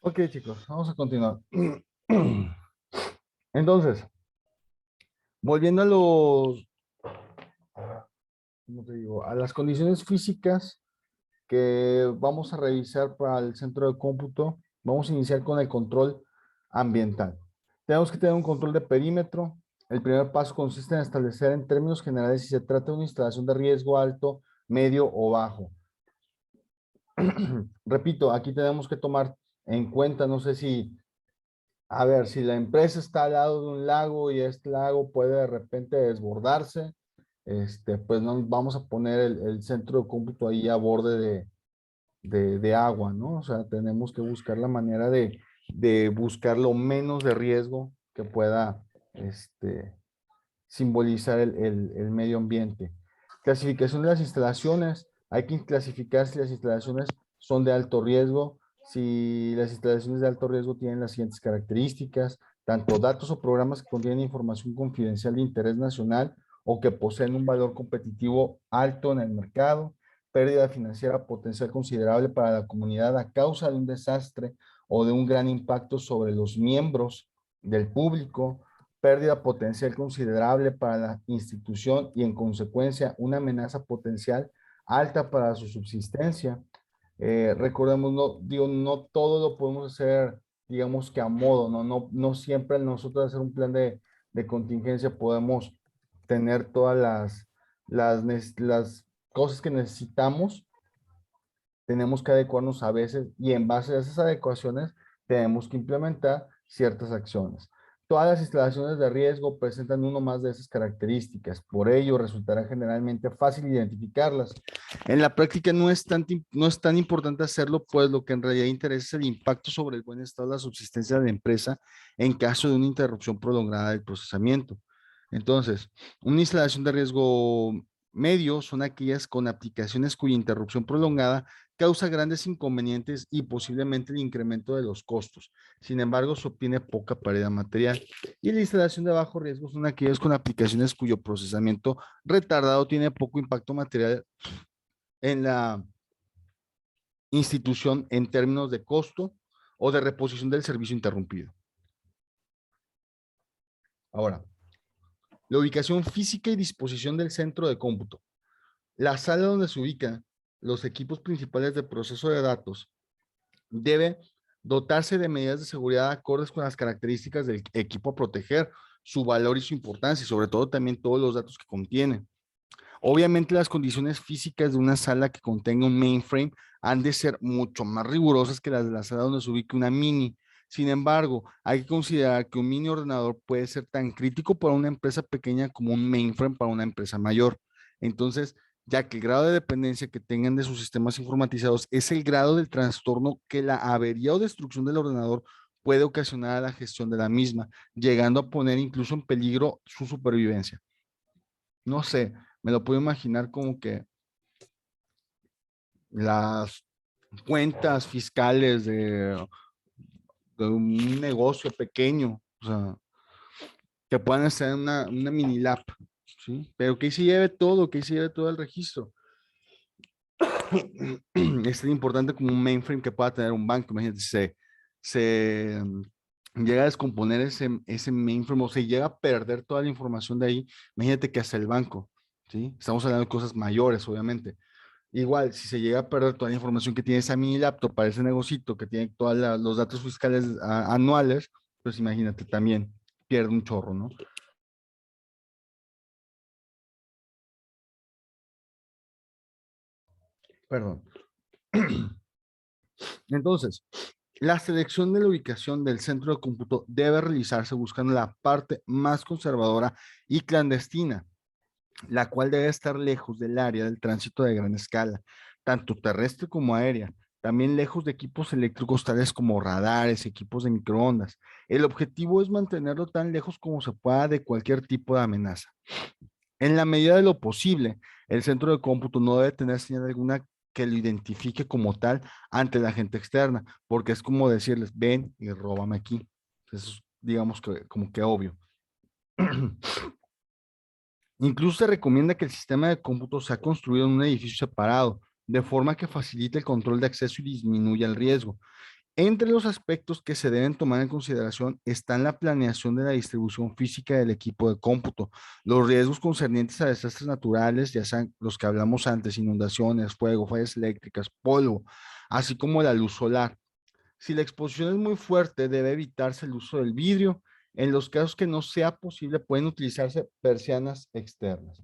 Ok, chicos, vamos a continuar. Entonces, volviendo a ¿cómo te digo? A las condiciones físicas que vamos a revisar para el centro de cómputo, vamos a iniciar con el control ambiental. Tenemos que tener un control de perímetro. El primer paso consiste en establecer en términos generales si se trata de una instalación de riesgo alto, medio o bajo. Repito, aquí tenemos que tomar en cuenta, no sé si a ver, si la empresa está al lado de un lago y este lago puede de repente desbordarse, pues no vamos a poner el centro de cómputo ahí a borde de agua, ¿no? O sea, tenemos que buscar la manera de buscar lo menos de riesgo que pueda simbolizar el medio ambiente. Clasificación de las instalaciones. Hay que clasificar si las instalaciones son de alto riesgo, si las instalaciones de alto riesgo tienen las siguientes características, tanto datos o programas que contienen información confidencial de interés nacional o que poseen un valor competitivo alto en el mercado, pérdida financiera potencial considerable para la comunidad a causa de un desastre o de un gran impacto sobre los miembros del público, pérdida potencial considerable para la institución y en consecuencia una amenaza potencial alta para su subsistencia. Recordemos, no, digo, no todo lo podemos hacer, digamos que a modo, no siempre nosotros hacer un plan de contingencia podemos tener todas las cosas que necesitamos, tenemos que adecuarnos a veces y en base a esas adecuaciones tenemos que implementar ciertas acciones. Todas las instalaciones de riesgo presentan uno más de esas características, por ello resultará generalmente fácil identificarlas. En la práctica no es tan importante hacerlo, pues lo que en realidad interesa es el impacto sobre el buen estado de la subsistencia de la empresa en caso de una interrupción prolongada del procesamiento. Entonces, una instalación de riesgo medio son aquellas con aplicaciones cuya interrupción prolongada causa grandes inconvenientes y posiblemente el incremento de los costos. Sin embargo, se obtiene poca pérdida material. Y la instalación de bajo riesgo son aquellas con aplicaciones cuyo procesamiento retardado tiene poco impacto material en la institución en términos de costo o de reposición del servicio interrumpido. Ahora, la ubicación física y disposición del centro de cómputo. La sala donde se ubican los equipos principales de proceso de datos debe dotarse de medidas de seguridad acordes con las características del equipo a proteger, su valor y su importancia, y sobre todo también todos los datos que contiene. Obviamente las condiciones físicas de una sala que contenga un mainframe han de ser mucho más rigurosas que las de la sala donde se ubique una mini. Sin embargo, hay que considerar que un mini ordenador puede ser tan crítico para una empresa pequeña como un mainframe para una empresa mayor. Entonces, ya que el grado de dependencia que tengan de sus sistemas informatizados es el grado del trastorno que la avería o destrucción del ordenador puede ocasionar a la gestión de la misma, llegando a poner incluso en peligro su supervivencia. No sé, me lo puedo imaginar como que las cuentas fiscales de un negocio pequeño, o sea, que puedan estar en una mini lab, ¿sí? Pero que ahí se lleve todo, que ahí se lleve todo el registro. Es tan importante como un mainframe que pueda tener un banco. Imagínate, llega a descomponer ese mainframe o se llega a perder toda la información de ahí. Imagínate que hasta el banco, ¿sí? Estamos hablando de cosas mayores, obviamente. Igual, si se llega a perder toda la información que tiene esa mini laptop para ese negocito que tiene todos los datos fiscales anuales, pues imagínate también, pierde un chorro, ¿no? Perdón. Entonces, la selección de la ubicación del centro de cómputo debe realizarse buscando la parte más conservadora y clandestina, la cual debe estar lejos del área del tránsito de gran escala, tanto terrestre como aérea, también lejos de equipos eléctricos tales como radares, equipos de microondas. El objetivo es mantenerlo tan lejos como se pueda de cualquier tipo de amenaza. En la medida de lo posible, el centro de cómputo no debe tener señal alguna que lo identifique como tal ante la gente externa, porque es como decirles, ven y róbame aquí. Eso es, digamos que como que obvio. Incluso se recomienda que el sistema de cómputo sea construido en un edificio separado, de forma que facilite el control de acceso y disminuya el riesgo. Entre los aspectos que se deben tomar en consideración están la planeación de la distribución física del equipo de cómputo, los riesgos concernientes a desastres naturales, ya sean los que hablamos antes, inundaciones, fuego, fallas eléctricas, polvo, así como la luz solar. Si la exposición es muy fuerte, debe evitarse el uso del vidrio. En los casos que no sea posible, pueden utilizarse persianas externas.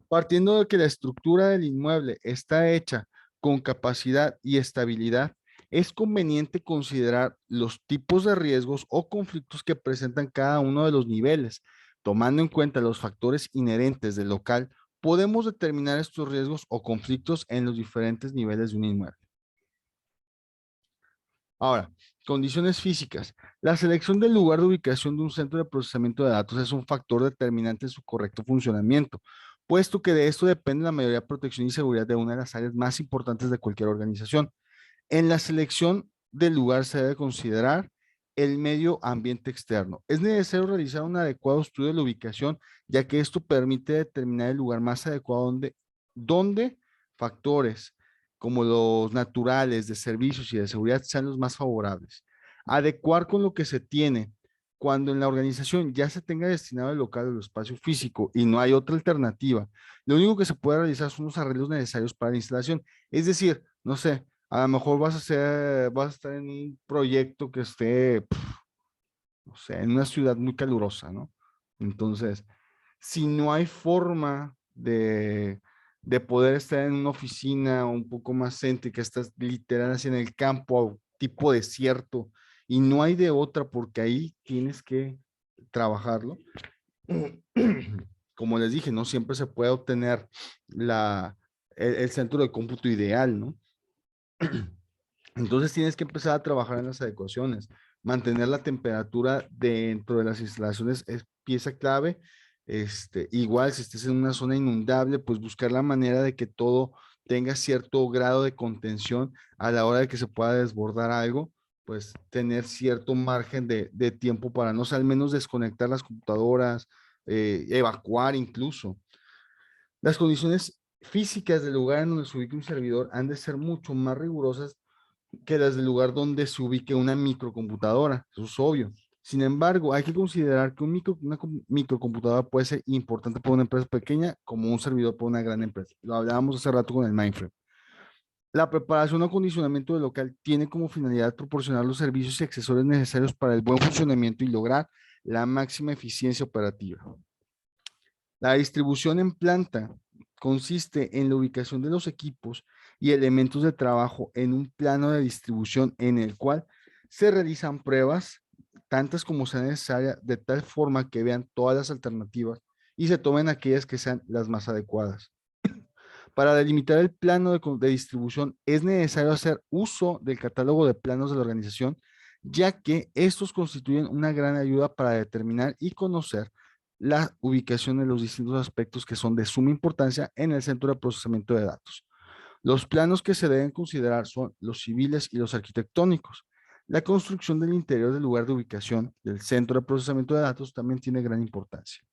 Partiendo de que la estructura del inmueble está hecha con capacidad y estabilidad, es conveniente considerar los tipos de riesgos o conflictos que presentan cada uno de los niveles. Tomando en cuenta los factores inherentes del local, podemos determinar estos riesgos o conflictos en los diferentes niveles de un inmueble. Ahora, condiciones físicas. La selección del lugar de ubicación de un centro de procesamiento de datos es un factor determinante en su correcto funcionamiento, puesto que de esto depende la mayoría de protección y seguridad de una de las áreas más importantes de cualquier organización. En la selección del lugar se debe considerar el medio ambiente externo. Es necesario realizar un adecuado estudio de la ubicación, ya que esto permite determinar el lugar más adecuado donde factores como los naturales, de servicios y de seguridad sean los más favorables. Adecuar con lo que se tiene. Cuando en la organización ya se tenga destinado el local o el espacio físico y no hay otra alternativa, lo único que se puede realizar son los arreglos necesarios para la instalación. Es decir, no sé, a lo mejor vas a estar en un proyecto que esté, no sé, en una ciudad muy calurosa, ¿no? Entonces, si no hay forma de poder estar en una oficina un poco más céntrica, estás literal así en el campo, tipo desierto, y no hay de otra porque ahí tienes que trabajarlo. Como les dije, no siempre se puede obtener el centro de cómputo ideal, ¿no? Entonces tienes que empezar a trabajar en las adecuaciones. Mantener la temperatura dentro de las instalaciones es pieza clave. Igual, si estés en una zona inundable, pues buscar la manera de que todo tenga cierto grado de contención a la hora de que se pueda desbordar algo, pues tener cierto margen de tiempo para no sé, al menos desconectar las computadoras, evacuar incluso. Las condiciones físicas del lugar en donde se ubique un servidor han de ser mucho más rigurosas que las del lugar donde se ubique una microcomputadora, eso es obvio. Sin embargo, hay que considerar que microcomputadora puede ser importante para una empresa pequeña como un servidor para una gran empresa. Lo hablábamos hace rato con el mainframe. La preparación o acondicionamiento del local tiene como finalidad proporcionar los servicios y accesorios necesarios para el buen funcionamiento y lograr la máxima eficiencia operativa. La distribución en planta consiste en la ubicación de los equipos y elementos de trabajo en un plano de distribución en el cual se realizan pruebas, tantas como sea necesaria, de tal forma que vean todas las alternativas y se tomen aquellas que sean las más adecuadas. Para delimitar el plano de distribución es necesario hacer uso del catálogo de planos de la organización, ya que estos constituyen una gran ayuda para determinar y conocer la ubicación de los distintos aspectos que son de suma importancia en el centro de procesamiento de datos. Los planos que se deben considerar son los civiles y los arquitectónicos. La construcción del interior del lugar de ubicación del centro de procesamiento de datos también tiene gran importancia.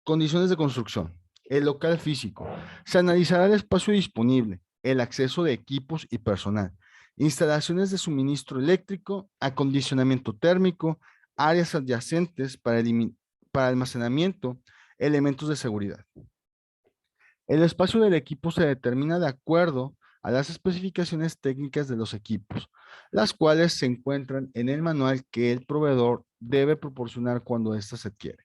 Condiciones de construcción. El local físico. Se analizará el espacio disponible, el acceso de equipos y personal, instalaciones de suministro eléctrico, acondicionamiento térmico, áreas adyacentes para almacenamiento, elementos de seguridad. El espacio del equipo se determina de acuerdo a las especificaciones técnicas de los equipos, las cuales se encuentran en el manual que el proveedor debe proporcionar cuando ésta se adquiere.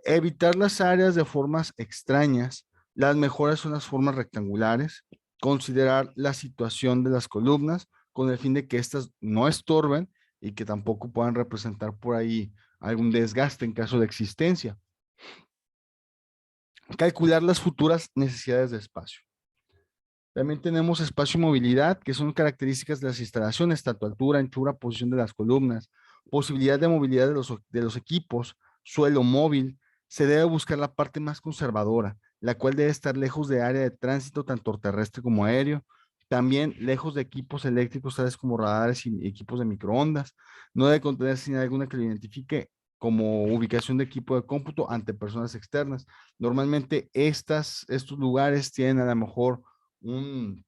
Evitar las áreas de formas extrañas. Las mejores son las formas rectangulares. Considerar la situación de las columnas con el fin de que éstas no estorben y que tampoco puedan representar por ahí algún desgaste en caso de existencia. Calcular las futuras necesidades de espacio. También tenemos espacio y movilidad, que son características de las instalaciones, tanto altura, anchura, posición de las columnas, posibilidad de movilidad de los equipos, suelo móvil. Se debe buscar la parte más conservadora, la cual debe estar lejos de área de tránsito, tanto terrestre como aéreo, También lejos de equipos eléctricos tales como radares y equipos de microondas. No debe contener señal alguna que lo identifique como ubicación de equipo de cómputo ante personas externas. Normalmente estos lugares tienen a lo mejor un,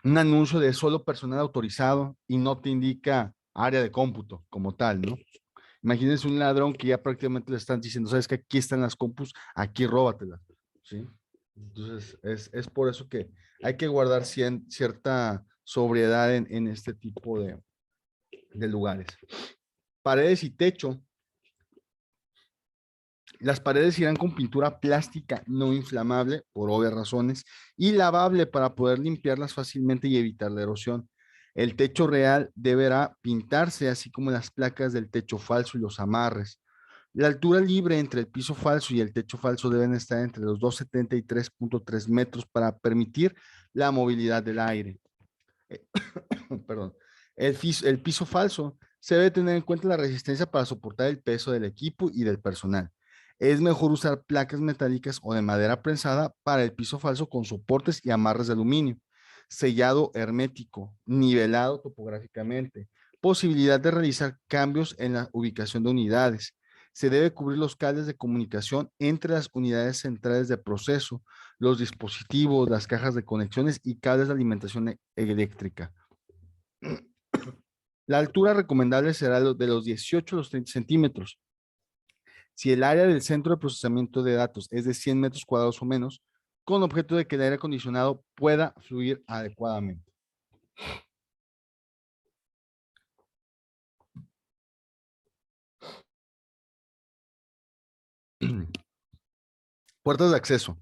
un anuncio de solo personal autorizado y no te indica área de cómputo como tal, ¿no? Imagínense un ladrón que ya prácticamente le están diciendo, sabes que aquí están las compus, aquí róbatelas, ¿sí? Entonces, es por eso que hay que guardar cierta sobriedad en este tipo de lugares. Paredes y techo. Las paredes irán con pintura plástica no inflamable, por obvias razones, y lavable para poder limpiarlas fácilmente y evitar la erosión. El techo real deberá pintarse, así como las placas del techo falso y los amarres. La altura libre entre el piso falso y el techo falso deben estar entre los 2,70 y 3,3 metros para permitir la movilidad del aire. Eh, Perdón. El piso falso se debe tener en cuenta la resistencia para soportar el peso del equipo y del personal. Es mejor usar placas metálicas o de madera prensada para el piso falso con soportes y amarres de aluminio, sellado hermético, nivelado topográficamente, posibilidad de realizar cambios en la ubicación de unidades. Se debe cubrir los cables de comunicación entre las unidades centrales de proceso, los dispositivos, las cajas de conexiones y cables de alimentación eléctrica. La altura recomendable será de los 18 a los 30 centímetros. Si el área del centro de procesamiento de datos es de 100 metros cuadrados o menos, con objeto de que el aire acondicionado pueda fluir adecuadamente. Puertas de acceso.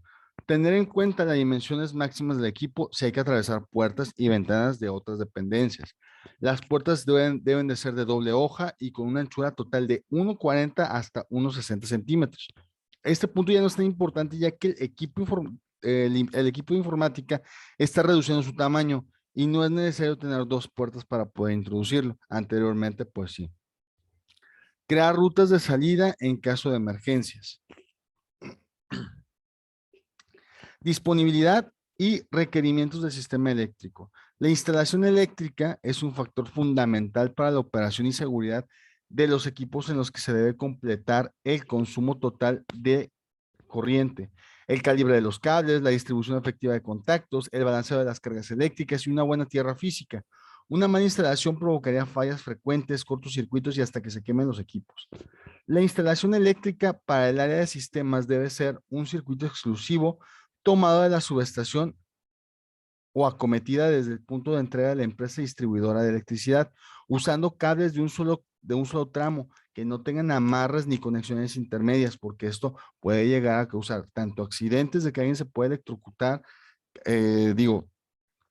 Tener en cuenta las dimensiones máximas del equipo si hay que atravesar puertas y ventanas de otras dependencias. Las puertas deben de ser de doble hoja y con una anchura total de 1,40 hasta 1,60 centímetros. Este punto ya no es tan importante ya que el equipo de informática está reduciendo su tamaño y no es necesario tener dos puertas para poder introducirlo. Anteriormente, pues sí. Crear rutas de salida en caso de emergencias. Disponibilidad y requerimientos del sistema eléctrico. La instalación eléctrica es un factor fundamental para la operación y seguridad de los equipos en los que se debe completar el consumo total de corriente, el calibre de los cables, la distribución efectiva de contactos, el balanceo de las cargas eléctricas y una buena tierra física. Una mala instalación provocaría fallas frecuentes, cortocircuitos y hasta que se quemen los equipos. La instalación eléctrica para el área de sistemas debe ser un circuito exclusivo tomado de la subestación o acometida desde el punto de entrega de la empresa distribuidora de electricidad, usando cables de un solo tramo, que no tengan amarras ni conexiones intermedias, porque esto puede llegar a causar tanto accidentes de que alguien se puede electrocutar, digo,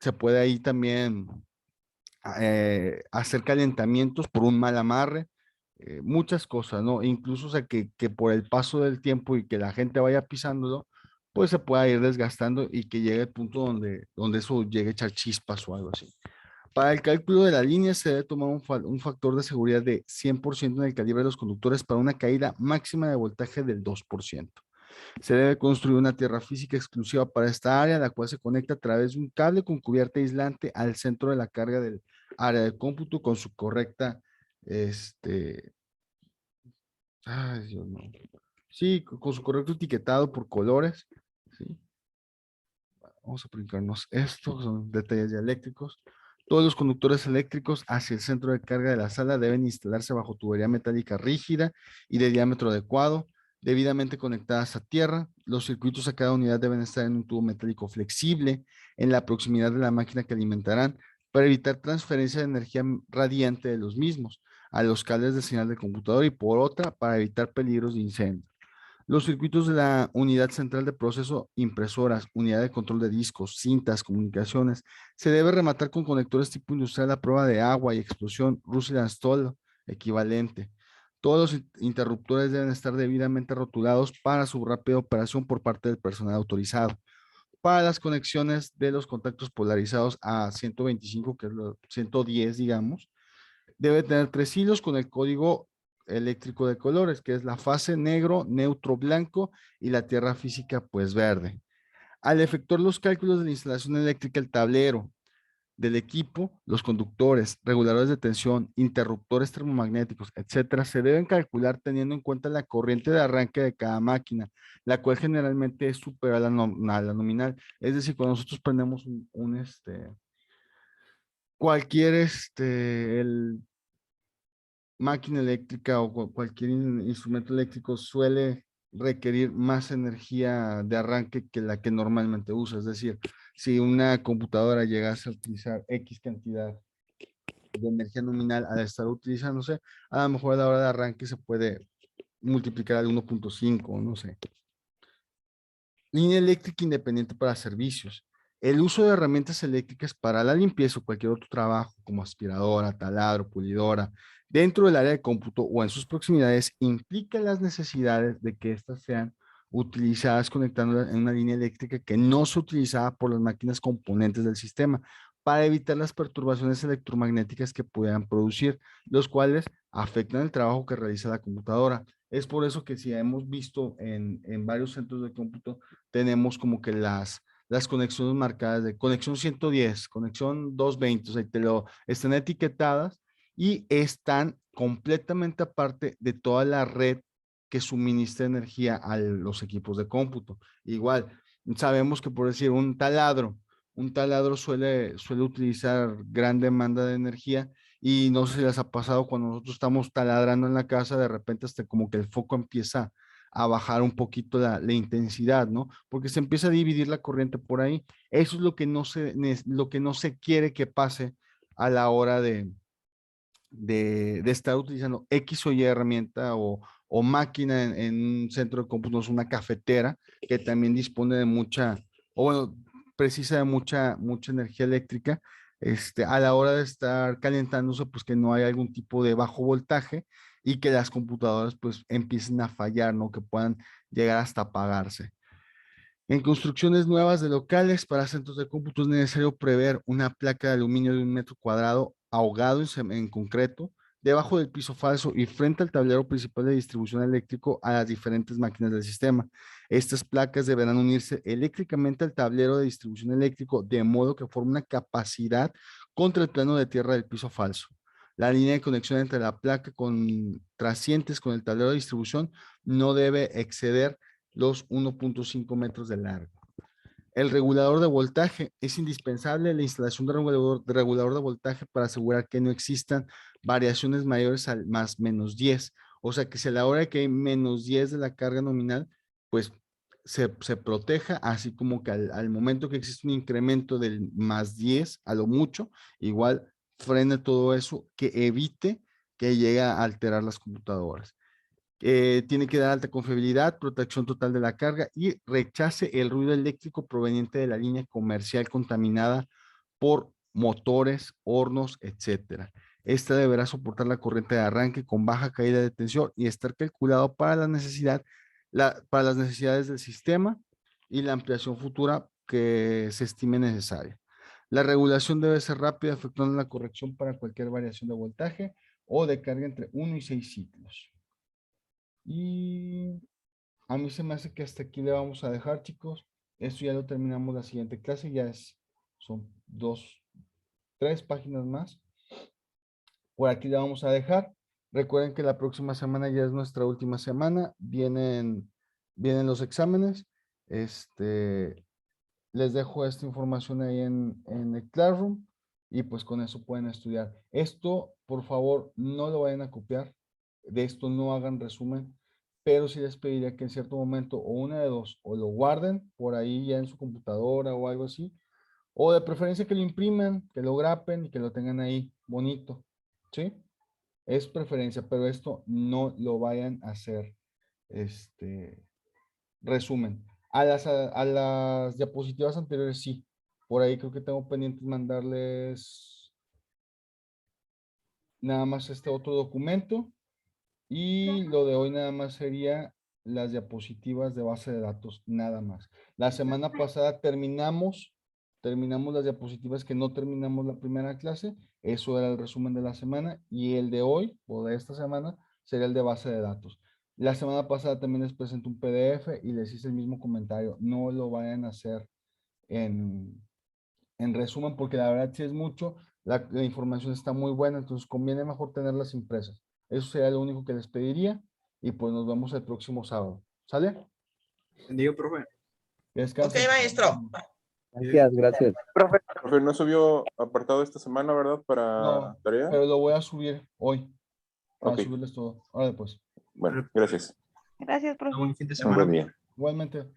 se puede ahí también hacer calentamientos por un mal amarre, muchas cosas, ¿no? Incluso, o sea, que por el paso del tiempo y que la gente vaya pisándolo, pues se pueda ir desgastando y que llegue al punto donde eso llegue a echar chispas o algo así. Para el cálculo de la línea se debe tomar un factor de seguridad de 100% en el calibre de los conductores para una caída máxima de voltaje del 2%. Se debe construir una tierra física exclusiva para esta área, la cual se conecta a través de un cable con cubierta aislante al centro de la carga del área de cómputo con su correcta, este, ay, Dios mío. Sí, con su correcto etiquetado por colores, ¿sí? Vamos a brincarnos estos, son detalles dialécticos. Todos los conductores eléctricos hacia el centro de carga de la sala deben instalarse bajo tubería metálica rígida y de diámetro adecuado, debidamente conectadas a tierra. Los circuitos a cada unidad deben estar en un tubo metálico flexible en la proximidad de la máquina que alimentarán para evitar transferencia de energía radiante de los mismos a los cables de señal de computador y por otra para evitar peligros de incendio. Los circuitos de la unidad central de proceso, impresoras, unidad de control de discos, cintas, comunicaciones, se debe rematar con conectores tipo industrial a prueba de agua y explosión Russell Stoll equivalente. Todos los interruptores deben estar debidamente rotulados para su rápida operación por parte del personal autorizado. Para las conexiones de los contactos polarizados a 125, que es lo 110, digamos, debe tener 3 hilos con el código eléctrico de colores, que es la fase negro, neutro blanco y la tierra física pues verde. Al efectuar los cálculos de la instalación eléctrica, el tablero del equipo, los conductores, reguladores de tensión, interruptores termomagnéticos, etcétera, se deben calcular teniendo en cuenta la corriente de arranque de cada máquina, la cual generalmente es superior a a la nominal. Es decir, cuando nosotros prendemos cualquier máquina eléctrica o cualquier instrumento eléctrico suele requerir más energía de arranque que la que normalmente usa. Es decir, si una computadora llegase a utilizar X cantidad de energía nominal al estar utilizándose, a lo mejor a la hora de arranque se puede multiplicar al 1.5, no sé. Línea eléctrica independiente para servicios. El uso de herramientas eléctricas para la limpieza o cualquier otro trabajo, como aspiradora, taladro, pulidora, dentro del área de cómputo o en sus proximidades, implica las necesidades de que éstas sean utilizadas conectándolas en una línea eléctrica que no se utilizaba por las máquinas componentes del sistema para evitar las perturbaciones electromagnéticas que puedan producir, los cuales afectan el trabajo que realiza la computadora. Es por eso que si hemos visto en varios centros de cómputo, tenemos como que las conexiones marcadas de conexión 110, conexión 220, o sea, están etiquetadas y están completamente aparte de toda la red que suministra energía a los equipos de cómputo. Igual, sabemos que por decir un taladro suele utilizar gran demanda de energía y no sé si les ha pasado cuando nosotros estamos taladrando en la casa, de repente hasta como que el foco empieza a bajar un poquito la intensidad, ¿no? Porque se empieza a dividir la corriente por ahí. Eso es lo que no se quiere que pase a la hora de estar utilizando X o Y herramienta o máquina en un centro de cómputo, una cafetera que también dispone de mucha, o bueno, precisa de mucha energía eléctrica, a la hora de estar calentándose, pues que no hay algún tipo de bajo voltaje y que las computadoras pues empiecen a fallar, ¿no? Que puedan llegar hasta apagarse. En construcciones nuevas de locales para centros de cómputo es necesario prever una placa de aluminio de 1 metro cuadrado ahogado en concreto debajo del piso falso y frente al tablero principal de distribución eléctrico a las diferentes máquinas del sistema. Estas placas deberán unirse eléctricamente al tablero de distribución eléctrico de modo que forme una capacidad contra el plano de tierra del piso falso. La línea de conexión entre la placa con trascientes con el tablero de distribución no debe exceder los 1.5 metros de largo. El regulador de voltaje. Es indispensable la instalación de regulador de voltaje para asegurar que no existan variaciones mayores al más menos 10. O sea, que si a la hora que hay menos 10 de la carga nominal, pues se proteja, así como que al momento que existe un incremento del más 10 a lo mucho, igual frene todo eso que evite que llegue a alterar las computadoras. Tiene que dar alta confiabilidad, protección total de la carga y rechace el ruido eléctrico proveniente de la línea comercial contaminada por motores, hornos, etcétera. Esta deberá soportar la corriente de arranque con baja caída de tensión y estar calculado para para las necesidades del sistema y la ampliación futura que se estime necesaria. La regulación debe ser rápida, efectuando la corrección para cualquier variación de voltaje o de carga entre 1 y 6 ciclos. Y a mí se me hace que hasta aquí le vamos a dejar, chicos. Esto ya lo terminamos la siguiente clase, son tres páginas más. Por aquí le vamos a dejar. Recuerden que la próxima semana ya es nuestra última semana. Vienen los exámenes. Les dejo esta información ahí en el Classroom y pues con eso pueden estudiar. Esto, por favor, no lo vayan a copiar. De esto no hagan resumen, pero sí les pediría que en cierto momento o una de dos, o lo guarden por ahí ya en su computadora o algo así, o de preferencia que lo impriman, que lo grapen y que lo tengan ahí bonito, ¿sí? Es preferencia, pero esto no lo vayan a hacer, este, resumen. A las diapositivas anteriores sí. Por ahí creo que tengo pendiente mandarles nada más este otro documento. Y lo de hoy nada más sería las diapositivas de base de datos, nada más. La semana pasada terminamos las diapositivas que no terminamos la primera clase. Eso era el resumen de la semana. Y el de hoy o de esta semana sería el de base de datos. La semana pasada también les presenté un PDF y les hice el mismo comentario. No lo vayan a hacer en, en resumen, porque la verdad sí es mucho. La información está muy buena, entonces conviene mejor tenerlas impresas. Eso sería lo único que les pediría y pues nos vemos el próximo sábado. ¿Sale? Entendido, profe. Que Ok, descansen. maestro. Gracias, gracias. Profe, no subió apartado esta semana, ¿verdad? Para No, tarea. pero lo voy a subir hoy para Ok. subirles todo. Ahora pues. Bueno, gracias. Gracias, profe. Buen fin de Un semana. buen día. Igualmente.